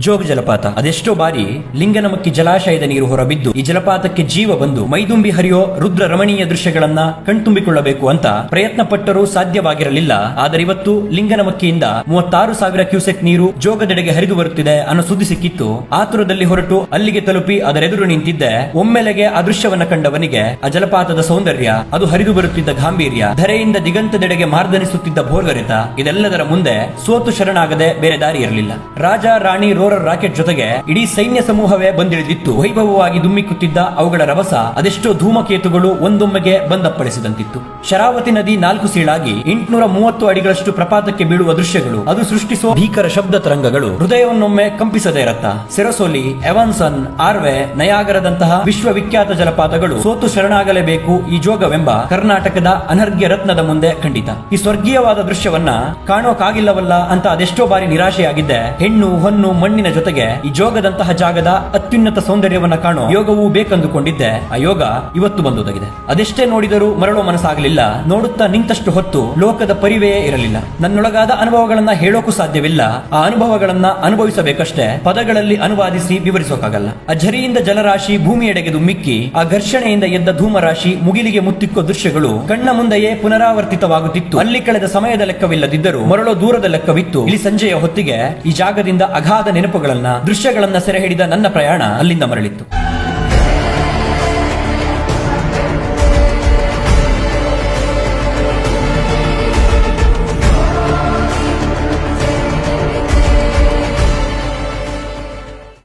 ಜೋಗ ಜಲಪಾತ ಅದೆಷ್ಟೋ ಬಾರಿ ಲಿಂಗನಮಕ್ಕಿ ಜಲಾಶಯದ ನೀರು ಹೊರಬಿದ್ದು ಈ ಜಲಪಾತಕ್ಕೆ ಜೀವ ಬಂದು ಮೈದುಂಬಿ ಹರಿಯೋ ರುದ್ರ ರಮಣೀಯ ದೃಶ್ಯಗಳನ್ನ ಕಣ್ತುಂಬಿಕೊಳ್ಳಬೇಕು ಅಂತ ಪ್ರಯತ್ನ ಪಟ್ಟರೂ ಸಾಧ್ಯವಾಗಿರಲಿಲ್ಲ. ಆದರೆ ಇವತ್ತು ಲಿಂಗನಮಕ್ಕಿಯಿಂದ 36,000 ಕ್ಯೂಸೆಕ್ ನೀರು ಜೋಗದೆಡೆಗೆ ಹರಿದು ಬರುತ್ತಿದೆ ಅನ್ನೋ ಸುದ್ದಿ ಸಿಕ್ಕಿತ್ತು. ಆತುರದಲ್ಲಿ ಹೊರಟು ಅಲ್ಲಿಗೆ ತಲುಪಿ ಅದರೆದುರು ನಿಂತಿದ್ದೆ. ಒಮ್ಮೆಲೆಗೆ ಆ ದೃಶ್ಯವನ್ನ ಕಂಡವನಿಗೆ ಆ ಜಲಪಾತದ ಸೌಂದರ್ಯ, ಅದು ಹರಿದು ಬರುತ್ತಿದ್ದ ಗಾಂಭೀರ್ಯ, ಧರೆಯಿಂದ ದಿಗಂತದೆಡೆಗೆ ಮಾರ್ದನಿಸುತ್ತಿದ್ದ ಭೋರ್ಗರೆತ, ಇದೆಲ್ಲದರ ಮುಂದೆ ಸೋತು ಶರಣಾಗದೆ ಬೇರೆ ದಾರಿ ಇರಲಿಲ್ಲ. ರಾಜ ರಾಣಿ ರೋರರ್ ರಾಕೆಟ್ ಜೊತೆಗೆ ಇಡೀ ಸೈನ್ಯ ಸಮೂಹವೇ ಬಂದಿಳಿದಿತ್ತು. ವೈಭವವಾಗಿ ದುಮ್ಮಿಕ್ಕುತ್ತಿದ್ದ ಅವುಗಳ ರಭಸ ಅದೆಷ್ಟೋ ಧೂಮಕೇತುಗಳು ಒಂದೊಮ್ಮೆಗೆ ಬಂದಪ್ಪಳಿಸಿದಂತಿತ್ತು. ಶರಾವತಿ ನದಿ 4 ಸೀಳಾಗಿ 830 ಅಡಿಗಳಷ್ಟು ಪ್ರಪಾತಕ್ಕೆ ಬೀಳುವ ದೃಶ್ಯಗಳು, ಅದು ಸೃಷ್ಟಿಸುವ ಭೀಕರ ಶಬ್ದ ತರಂಗಗಳು ಹೃದಯವನ್ನೊಮ್ಮೆ ಕಂಪಿಸದೇ ಇರತ್ತ. ಸೆರಸೋಲಿ, ಎವಾನ್ಸನ್, ಆರ್ವೆ, ನಯಾಗರದಂತಹ ವಿಶ್ವವಿಖ್ಯಾತ ಜಲಪಾತಗಳು ಸೋತು ಶರಣಾಗಲೇಬೇಕು ಈ ಜೋಗವೆಂಬ ಕರ್ನಾಟಕದ ಅನರ್ಘ್ಯ ರತ್ನದ ಮುಂದೆ ಖಂಡಿತ. ಈ ಸ್ವರ್ಗೀಯವಾದ ದೃಶ್ಯವನ್ನ ಕಾಣೋಕಾಗಿಲ್ಲವಲ್ಲ ಅಂತ ಅದೆಷ್ಟೋ ಬಾರಿ ನಿರಾಶೆಯಾಗಿದ್ದೆ. ಹೆಣ್ಣು ಹೊನ್ನು ಮಣ್ಣಿನ ಜೊತೆಗೆ ಈ ಜೋಗದಂತಹ ಜಾಗದ ಅತ್ಯುನ್ನತ ಸೌಂದರ್ಯವನ್ನ ಕಾಣೋ ಯೋಗವೂ ಬೇಕಂದುಕೊಂಡಿದ್ದೆ. ಆ ಯೋಗ ಇವತ್ತು ಬಂದೊದಗಿದೆ. ಅದೆಷ್ಟೇ ನೋಡಿದರೂ ಮರಳೋ ಮನಸ್ಸಾಗಲಿಲ್ಲ. ನೋಡುತ್ತಾ ನಿಂತಷ್ಟು ಹೊತ್ತು ಲೋಕದ ಪರಿವೆಯೇ ಇರಲಿಲ್ಲ. ನನ್ನೊಳಗಾದ ಅನುಭವಗಳನ್ನ ಹೇಳೋಕು ಸಾಧ್ಯವಿಲ್ಲ. ಆ ಅನುಭವಗಳನ್ನ ಅನುಭವಿಸಬೇಕಷ್ಟೇ, ಪದಗಳಲ್ಲಿ ಅನುವಾದಿಸಿ ವಿವರಿಸೋಕಾಗಲ್ಲ. ಆ ಝರಿಯಿಂದ ಜಲರಾಶಿ ಭೂಮಿಯೆಡೆಗೆ ದುಮ್ಮಿಕ್ಕಿ ಆ ಘರ್ಷಣೆಯಿಂದ ಎದ್ದ ಧೂಮರಾಶಿ ಮುಗಿಲಿಗೆ ಮುತ್ತಿಕ್ಕೋ ದೃಶ್ಯಗಳು ಕಣ್ಣ ಮುಂದೆಯೇ ಪುನರಾವರ್ತಿತವಾಗುತ್ತಿತ್ತು. ಅಲ್ಲಿ ಕಳೆದ ಸಮಯದ ಲೆಕ್ಕವಿಲ್ಲದಿದ್ದರೂ ಮರಳೋ ದೂರದ ಲೆಕ್ಕವಿತ್ತು. ಇಲ್ಲಿ ಸಂಜೆಯ ಹೊತ್ತಿಗೆ ಈ ಜಾಗದಿಂದ ಅಗಾಧ ನೆನಪುಗಳನ್ನ, ದೃಶ್ಯಗಳನ್ನ ಸೆರೆ ಹಿಡಿದ ನನ್ನ ಪ್ರಯಾಣ ಅಲ್ಲಿಂದ ಮರಳಿತ್ತು.